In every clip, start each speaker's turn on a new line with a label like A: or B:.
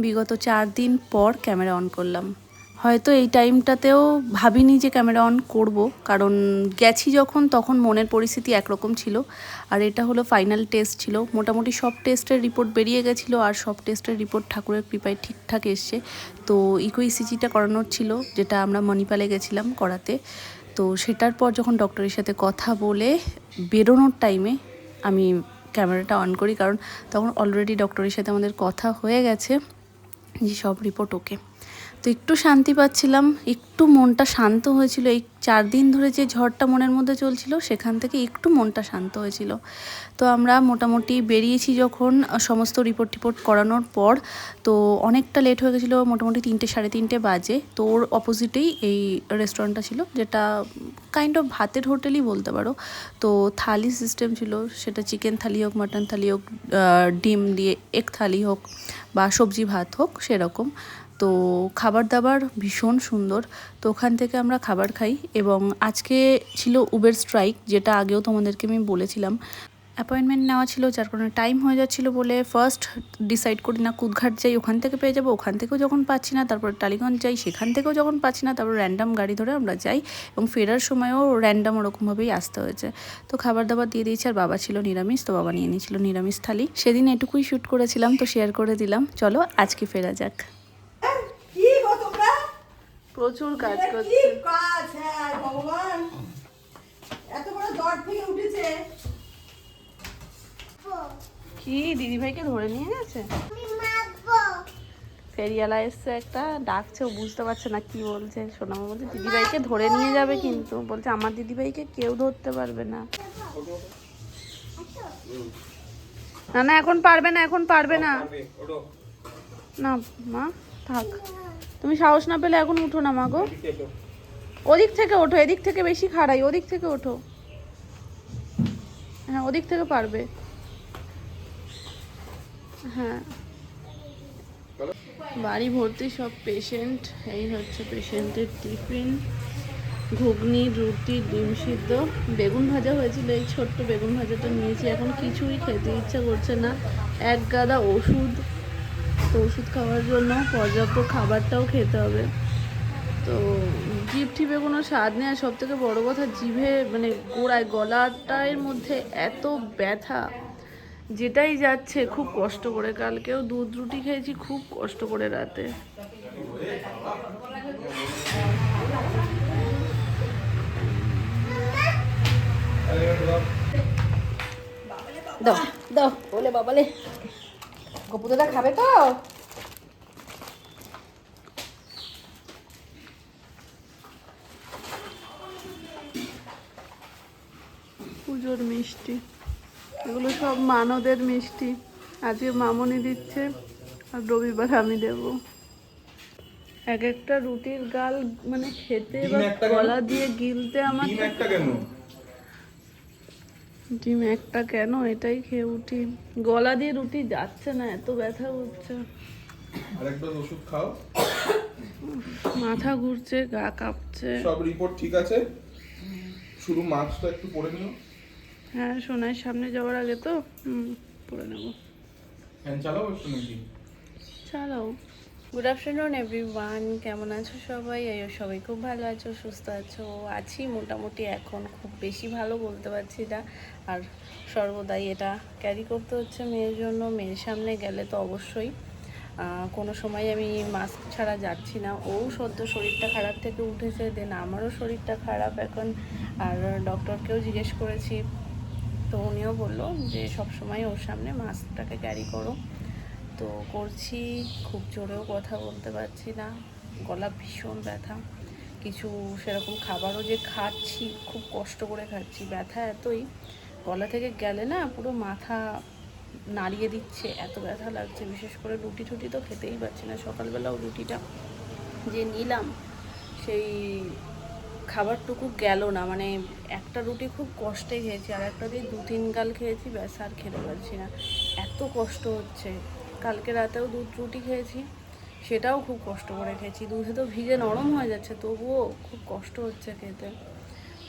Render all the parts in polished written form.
A: বিগত 4 দিন পর ক্যামেরা অন করলাম। হয়তো এই টাইমটাতেও ভাবিনি যে ক্যামেরা অন করব, কারণ গেছি যখন তখন মনের পরিস্থিতি একরকম ছিল। আর এটা হলো ফাইনাল টেস্ট ছিল, মোটামুটি সব টেস্টের রিপোর্ট বেরিয়ে গেছিলো, আর সব টেস্টের রিপোর্ট ঠাকুরের কৃপায় ঠিকঠাক এসছে। তো ইকো ইসিজিটা করানোর ছিল, যেটা আমরা মণিপালে গেছিলাম করাতে। তো সেটার পর যখন ডক্টরের সাথে কথা বলে বেরোনোর টাইমে আমি ক্যামেরাটা অন করি, কারণ তখন অলরেডি ডক্টরের সাথে আমাদের কথা হয়ে গেছে যে সব রিপোর্ট ওকে। তো একটু শান্তি পাচ্ছিলাম, একটু মনটা শান্ত হয়েছিল। এই 4 দিন ধরে যে ঝড়টা মনের মধ্যে চলছিল, সেখান থেকে একটু মনটা শান্ত হয়েছিল। তো আমরা মোটামুটি বেরিয়েছি যখন সমস্ত রিপোর্ট করানোর পর, তো অনেকটা লেট হয়ে গেছিলো, মোটামুটি 3টে সাড়ে 3টে বাজে। তো ওর অপোজিটেই এই রেস্টুরেন্টটা ছিল, যেটা কাইন্ড অফ ভাতের হোটেলই বলতে পারো। তো থালি সিস্টেম ছিল, সেটা চিকেন থালি হোক, মাটন থালি হোক, ডিম দিয়ে এগ থালি হোক, বা সবজি ভাত হোক, সেরকম। তো খাবার দাবার ভীষণ সুন্দর। তো ওখান থেকে আমরা খাবার খাই। এবং আজকে ছিল উবের স্ট্রাইক, যেটা আগেও তোমাদেরকে আমি বলেছিলাম। অ্যাপয়েন্টমেন্ট নেওয়া ছিল, যার কারণে টাইম হয়ে যাচ্ছিলো বলে ফার্স্ট ডিসাইড করি না কুদঘাট যাই, ওখান থেকে পেয়ে যাবো। ওখান থেকেও যখন পাচ্ছি না, তারপর টালিগঞ্জ যাই, সেখান থেকেও যখন পাচ্ছি না, তারপর র্যান্ডাম গাড়ি ধরে আমরা যাই। এবং ফেরার সময়ও র্যান্ডাম ওরকমভাবেই আসতে হয়েছে। তো খাবার দাবার দিয়ে দিয়েছি, আর বাবা ছিল নিরামিষ, তো বাবা নিয়ে নিয়েছিল নিরামিষ থালি। সেদিন এটুকুই শ্যুট করেছিলাম, তো শেয়ার করে দিলাম। চলো আজকে ফেরা যাক। প্রচুর কাজ করছে। কি দিদিভাইকে ধরে নিয়ে গেছে? ফেরিওয়ালা এসছে একটা, ডাকছে, ও বুঝতে পারছে না কি বলছে। সোনামা বলছে দিদিভাইকে ধরে নিয়ে যাবে, কিন্তু বলছে আমার দিদিভাইকে কেউ ধরতে পারবে না। না না, এখন পারবে না, এখন পারবে না। না মা থাক, তুমি সাহস না পেলে এখন উঠো না মা গো। ওদিক থেকে ওঠো, এদিক থেকে বেশি খাড়াই, ওদিক থেকে ওঠো। হ্যাঁ ওদিক থেকে পারবে। হ্যাঁ বাড়ি ভর্তি সব পেশেন্ট। এই হচ্ছে পেশেন্টের টিফিন, ঘুগনি, রুটি, ডিম সিদ্ধ, বেগুন ভাজা হয়েছিল। এই ছোট্ট বেগুন ভাজাটা নিয়েছি, এখন কিছুই খেতে ইচ্ছা করছে না। এক গাদা ওষুধ, তো ওষুধ খাওয়ার জন্য পর্যাপ্ত খাবারটাও খেতে হবে। তো জিভ টিভে কোনো স্বাদ নেই, আর সব থেকে বড়ো কথা জিভে মানে গোড়ায় গলাটার মধ্যে এত ব্যথা, যেটাই যাচ্ছে খুব কষ্ট করে। কালকেও দুধ রুটি খেয়েছি খুব কষ্ট করে রাতে। দাও দাও, বলে বাবালে গপুদাদা খাবে তো। পুজোর মিষ্টি, এগুলো সব মানদের মিষ্টি। আজকে মামনি দিচ্ছে, আর রবিবার আমি দেব। এক একটা রুটির গাল মানে খেতে বা গলা দিয়ে গিলতে আমার ডিম একটা কেন, এটাই খেয়ে উঠি। গলা দিয়ে রুটি যাচ্ছে না, এত ব্যথা করছে।
B: আরেকটা ওষুধ খাও।
A: মাথা ঘুরছে, গা কাঁপছে।
B: সব রিপোর্ট ঠিক আছে, শুধু মাস্কটা একটু পরে নিও।
A: হ্যাঁ সোনার সামনে যাওয়ার আগে তো পরে নেব।
B: ফ্যান চালাও একটু নাকি?
A: চালাও। গুড আফটারনুন এভরিওয়ান, কেমন আছো সবাই? সবাই খুব ভালো আছো, সুস্থ আছো? আছি মোটামুটি, এখন খুব বেশি ভালো বলতে পারছি না। আর সর্বদাই এটা ক্যারি করতে হচ্ছে মেয়ের জন্য। মেয়ের সামনে গেলে তো অবশ্যই কোনো সময় আমি মাস্ক ছাড়া যাচ্ছি না। ও সদ্য শরীরটা খারাপ থেকে উঠেছে, দেন আমারও শরীরটা খারাপ এখন। আর ডক্টরকেও জিজ্ঞেস করেছি, তো উনিও বললো যে সবসময় ওর সামনে মাস্কটাকে ক্যারি করো। তো করছি, খুব জোরেও কথা বলতে পারছি না, গলা ভীষণ ব্যথা। কিছু সেরকম খাবারও যে খাচ্ছি খুব কষ্ট করে খাচ্ছি, ব্যথা এতই গলা থেকে গেলে না পুরো মাথা নাড়িয়ে দিচ্ছে, এত ব্যথা লাগছে। বিশেষ করে রুটি টুটি তো খেতেই পারছি না। সকালবেলাও রুটিটা যে নিলাম, সেই খাবারটুকু গেল না, মানে একটা রুটি খুব কষ্টে খেয়েছি, আর একটা দিয়ে 2-3 গাল খেয়েছি, ব্যাস আর খেতে পারছি না, এত কষ্ট হচ্ছে। কালকে রাতেও দুধ রুটি খেয়েছি, সেটাও খুব কষ্ট করে খেয়েছি। দুধে তো ভিজে নরম হয়ে যাচ্ছে, তবুও খুব কষ্ট হচ্ছে খেতে।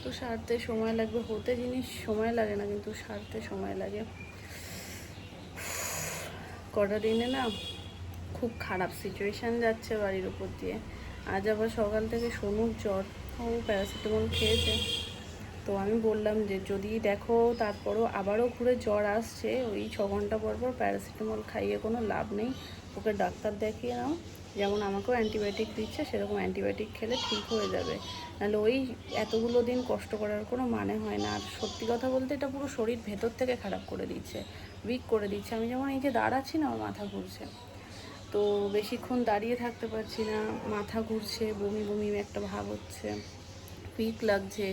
A: তো সারতে সময় লাগবে, হতে জিনিস সময় লাগে না, কিন্তু সারতে সময় লাগে। কটা দিনে না খুব খারাপ সিচুয়েশান যাচ্ছে বাড়ির উপর দিয়ে। আজ আবার সকাল থেকে সোনুর জ্বর, ও প্যারাসিটামল খেয়েছে। তো আমি বললাম যে যদি দেখো তারপরও আবারও ঘুরে জ্বর আসছে, ওই 6 ঘন্টা পর পর প্যারাসিটামল খাইয়ে কোনো লাভ নেই, ওকে ডাক্তার দেখিয়ে নাও। যেমন আমাকেও অ্যান্টিবায়োটিক দিচ্ছে সেরকম অ্যান্টিবায়োটিক খেলে ঠিক হয়ে যাবে, নাহলে ওই এতগুলো দিন কষ্ট করার কোনো মানে হয় না। আর সত্যি কথা বলতে এটা পুরো শরীর ভেতর থেকে খারাপ করে দিচ্ছে, উইক করে দিচ্ছে। আমি যেমন এই যে দাঁড়াচ্ছি না, আমার মাথা ঘুরছে, তো বেশিক্ষণ দাঁড়িয়ে থাকতে পারছি না, মাথা ঘুরছে, বমি বমি একটা ভাব হচ্ছে, উইক লাগছে।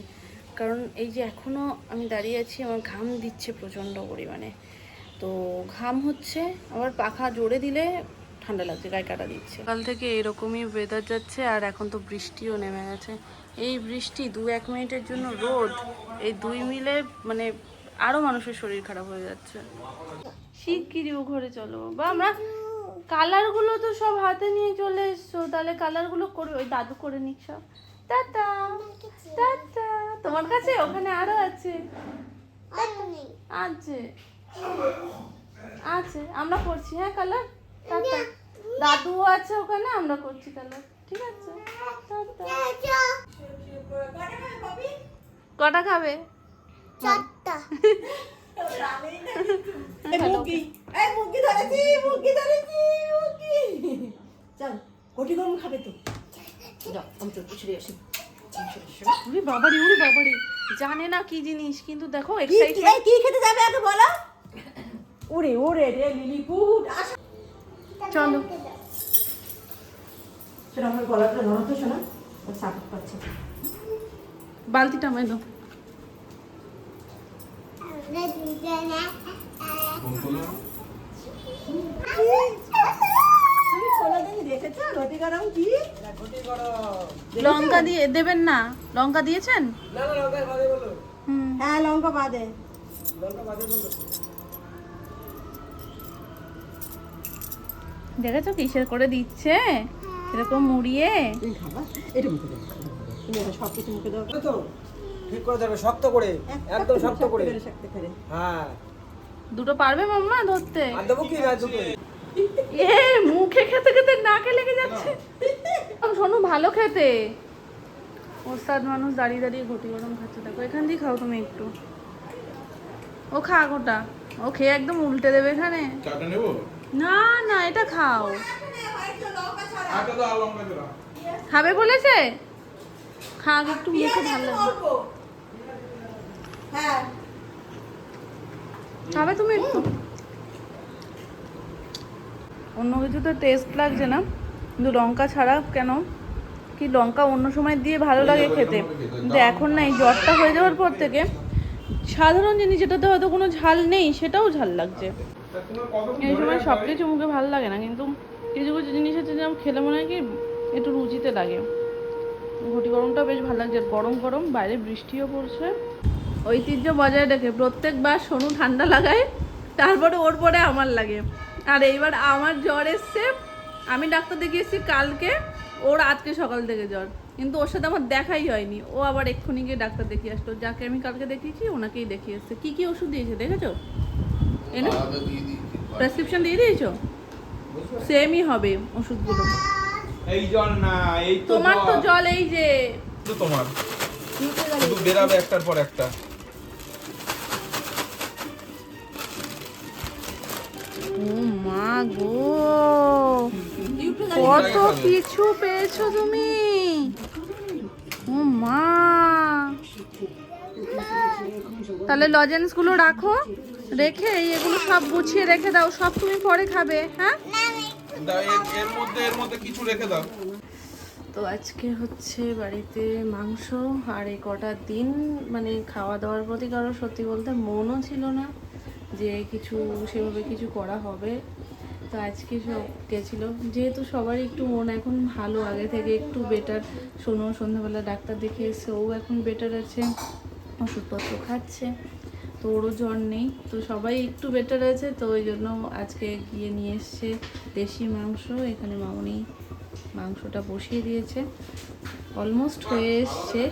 A: কারণ এই যে এখনও আমি দাঁড়িয়ে আছি, আমার ঘাম দিচ্ছে প্রচণ্ড পরিমাণে, তো ঘাম হচ্ছে, আবার পাখা জোরে দিলে ঠান্ডা লাগছে, গায়ে কাটা দিচ্ছে। কাল থেকে এরকমই ওয়েদার যাচ্ছে, আর এখন তো বৃষ্টিও নেমে গেছে। এই বৃষ্টি 2-1 মিনিটের জন্য রোদ, এই দুই মিলে মানে আরও মানুষের শরীর খারাপ হয়ে যাচ্ছে। শিগগিরই ও ঘরে চলো, বা আমরা কালারগুলো তো সব হাতে নিয়ে চলে এসছো, তাহলে কালারগুলো করে ওই দাদু করে নিক সব। Tata tata. তোমার কাছে ওখানে আরো আছে, আছে আছে, আমরা করছি হ্যাঁ কালার। টাটা। দাদুও আছে ওখানে, আমরা করছি কালার, ঠিক আছে। টাটা। কটা খাবে? চারটা।
C: ঘটি গরম খাবে তো?
A: উড়ি বাবারি, উড়ি বাবারি, জানে না কি জিনিস, কিন্তু দেখো এক্সাইটমেন্ট।
C: কি খেতে যাবে আগে বলো। ওরে ওরে রে লিলিপুট,
A: চলো।
C: শোনো আমার গলাটা নরম তো, শোনো ওর সাপোর্ট পাচ্ছে।
A: বালতিটা আমায় দাও।
C: তুমি কোনোদিন দেখেছো ঘটি গরম কি?
A: লঙ্কা দিয়ে দেবেন না? লঙ্কা দিয়েছেন? হুম।
C: হ্যাঁ লঙ্কা বাদে।
A: দেখেছো কিসের করে দিচ্ছে, এরকম মুড়িয়ে।
C: তুমি খাবা? এটা মুখে দাও, তুমি এটা সব কিছু মুখে দাও
D: তো ঠিক করে দেবে শক্ত করে, একদম শক্ত করে।
C: শক্ত করে।
D: হ্যাঁ,
A: দুটো পারবে মাম্মা ধরতে?
D: আর দেবো কি না দুটো?
A: এ মুখে খেতে খেতে নাকে লেগে যাচ্ছে। শোনো ভালো খেতে, ওস্তাদ মানুষ দাঁড়িয়ে দাঁড়িয়ে ঘটি গরম খাচ্ছে। দেখো এখান দিয়ে খাও তুমি একটু, ও খা গোটা, ও খেয়ে একদম উল্টে দেবে এখানে।
B: চাটা নেবো?
A: না না, এটা খাও।
B: আটা দাও, লঙ্কা দাও।
A: খাবে বলেছে, খা একটু, মুখে ভালো লাগবে।
C: হ্যাঁ
A: খাবে তুমি একটু? অন্য কিছুতে টেস্ট লাগছে না, কিন্তু লঙ্কা ছাড়া কেন কি, লঙ্কা অন্য সময় দিয়ে ভালো লাগে খেতে, কিন্তু এখন না, এই জ্বরটা হয়ে যাওয়ার পর থেকে সাধারণ জিনিস যেটাতে হয়তো কোনো ঝাল নেই সেটাও ঝাল লাগছে। এই সময় সব কিছু মুখে ভালো লাগে না, কিন্তু কিছু কিছু জিনিস আছে যেমন খেলে মনে হয় কি একটু রুচিতে লাগে। ঘটি গরমটা বেশ ভালো লাগছে, আর গরম গরম বাইরে বৃষ্টিও পড়ছে। ঐতিহ্য বজায় রেখে প্রত্যেকবার সোনু ঠান্ডা লাগায়, তারপরে ওর পরে আমার লাগে। আর এইবার আমার জ্বর এসছে, আমি ডাক্তার দেখিয়ে এসেছি কালকে, ওর আজকে সকাল থেকে জ্বর, কিন্তু ওর সাথে আমার দেখাই হয়নি। ও আবার এক্ষুনি গিয়ে ডাক্তার দেখিয়ে আসলো, যাকে আমি কালকে দেখিয়েছি ওনাকেই দেখিয়ে এসছে। কী কী ওষুধ দিয়েছে দেখেছো? এনে প্রেসক্রিপশন দিয়ে দিয়েছো? সেমই হবে ওষুধগুলো।
B: এই জল না, এই তো
A: তোমার তো জল এই যে,
B: তো তোমার শুধু বেরাবে একটার পর একটা।
A: ও মা গো, কত কিছু পেয়েছো তুমি, ও মা। তাহলে লজেন্স গুলো রাখো, রেখে এগুলো সব গুছিয়ে রেখে দাও, সব তুমি পরে খাবে হ্যাঁ।
B: দাও, এর মধ্যে কিছু রেখে দাও।
A: তো আজকে হচ্ছে বাড়িতে মাংস, আর এই কটা দিন মানে খাওয়া দাওয়ার প্রতি কারো সত্যি বলতে মনও ছিল না যে কিছু সেভাবে কিছু করা হবে। তো আজকে সব গেছিলো, যেহেতু সবারই একটু মন এখন ভালো, আগে থেকে একটু বেটার। শোনো সন্ধ্যাবেলা ডাক্তার দেখিয়ে এসে ও এখন বেটার আছে, ওষুধপত্র খাচ্ছে, তো ওরও জ্বর নেই, তো সবাই একটু বেটার আছে। তো ওই জন্য আজকে গিয়ে নিয়ে এসছে দেশি মাংস, এখানে মামনি মাংসটা বসিয়ে দিয়েছে, অলমোস্ট হয়ে এসছে,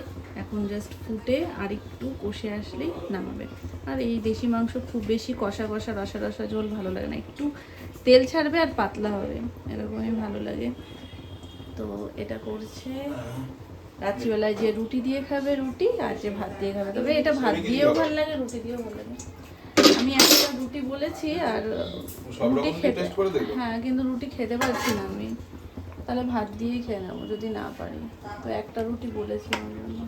A: এখন জাস্ট ফুটে আর একটু কষে আসলেই নামাবে। আর এই দেশি মাংস খুব বেশি কষা কষা রসা রসা ঝোল ভালো লাগে না, একটু তেল ছাড়বে আর পাতলা হবে, এরকমই ভালো লাগে। তো এটা করছে। রাত্রিবেলায় যে রুটি দিয়ে খাবে রুটি, আর যে ভাত দিয়ে খাবে, তবে এটা ভাত দিয়েও ভালো লাগে, রুটি দিয়েও ভালো লাগে। আমি একটা রুটি বলেছি, আর রুটি খেতে, হ্যাঁ কিন্তু রুটি খেতে পারছি না আমি, তাহলে ভাত দিয়েই খেয়ে নেবো যদি না পারি। তো একটা রুটি বলেছি আমার জন্য।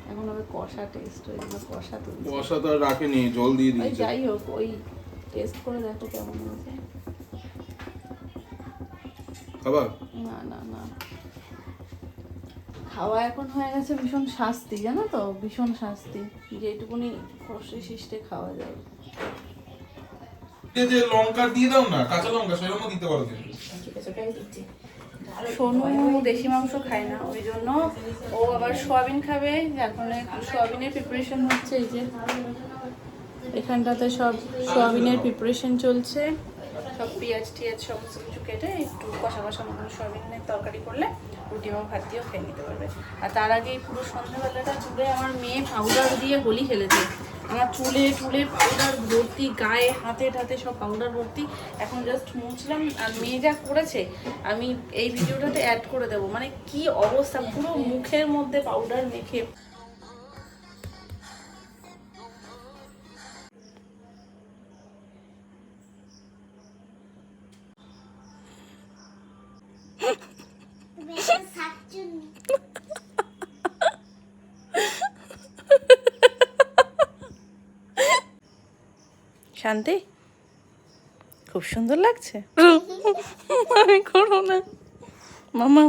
A: এখন হবে কষা টেস্ট, ওই জন্য কষা তুলছি।
B: কষা তো আর রাখেনি, জল দিয়ে
A: ওই
B: দিয়েছে।
A: যাই হোক, ওই টেস্ট করে দেখো কেমন হয়েছে।
B: খাবার
A: না না না, খাওয়া এখন হয়ে গেছে ভীষণ শাস্তি, জানো তো, ভীষণ শাস্তি, যেটুকুনি কষে শিষ্টে খাওয়া যায়।
B: যে লঙ্কা দিয়ে দাও না, কাঁচা লঙ্কা সেরকম দিতে পারো কিন্তু।
A: সোনু দেশি মাংস খায় না, ওই জন্য ও আবার সোয়াবিন খাবে, যার কারণে সোয়াবিনের প্রিপারেশন হচ্ছে। এই যে এখানটাতে সব সোয়াবিনের প্রিপারেশন চলছে, সব পেঁয়াজ টিয়াজ সমস্ত কিছু কেটে একটু কষা কষা মতন সোয়াবিনের তরকারি করলে রুটি এবং ভাত দিয়েও খেয়ে নিতে পারবে। আর তার আগেই পুরো সন্ধ্যাবেলাটা চুলে আমার মেয়ে পাউডার দিয়ে হোলি খেলেছে। আমার চুলে টুলে পাউডার ভর্তি, গায়ে হাতে টাতে সব পাউডার ভর্তি। এখন জাস্ট মুছলাম, আর মেয়ে যা করেছে আমি এই ভিডিওটাতে অ্যাড করে দেবো, মানে কি অবস্থা, পুরো মুখের মধ্যে পাউডার মেখে। শান্তি, খুব সুন্দর লাগছে। আমি করো না মামা,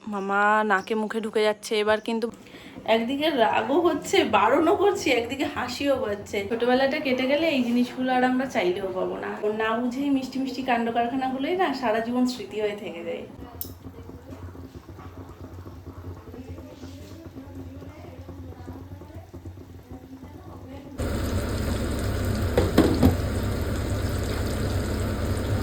A: মামা নাকে মুখে ঢুকে যাচ্ছে এবার কিন্তু। একদিকে রাগও হচ্ছে, বারণও করছি, একদিকে হাসিও পাচ্ছে। ছোটবেলাটা কেটে গেলে এই জিনিসগুলো আর আমরা চাইলেও পাবো না। না বুঝেই মিষ্টি মিষ্টি কাণ্ড কারখানাগুলোই না সারা জীবন স্মৃতি হয়ে থেকে যায়।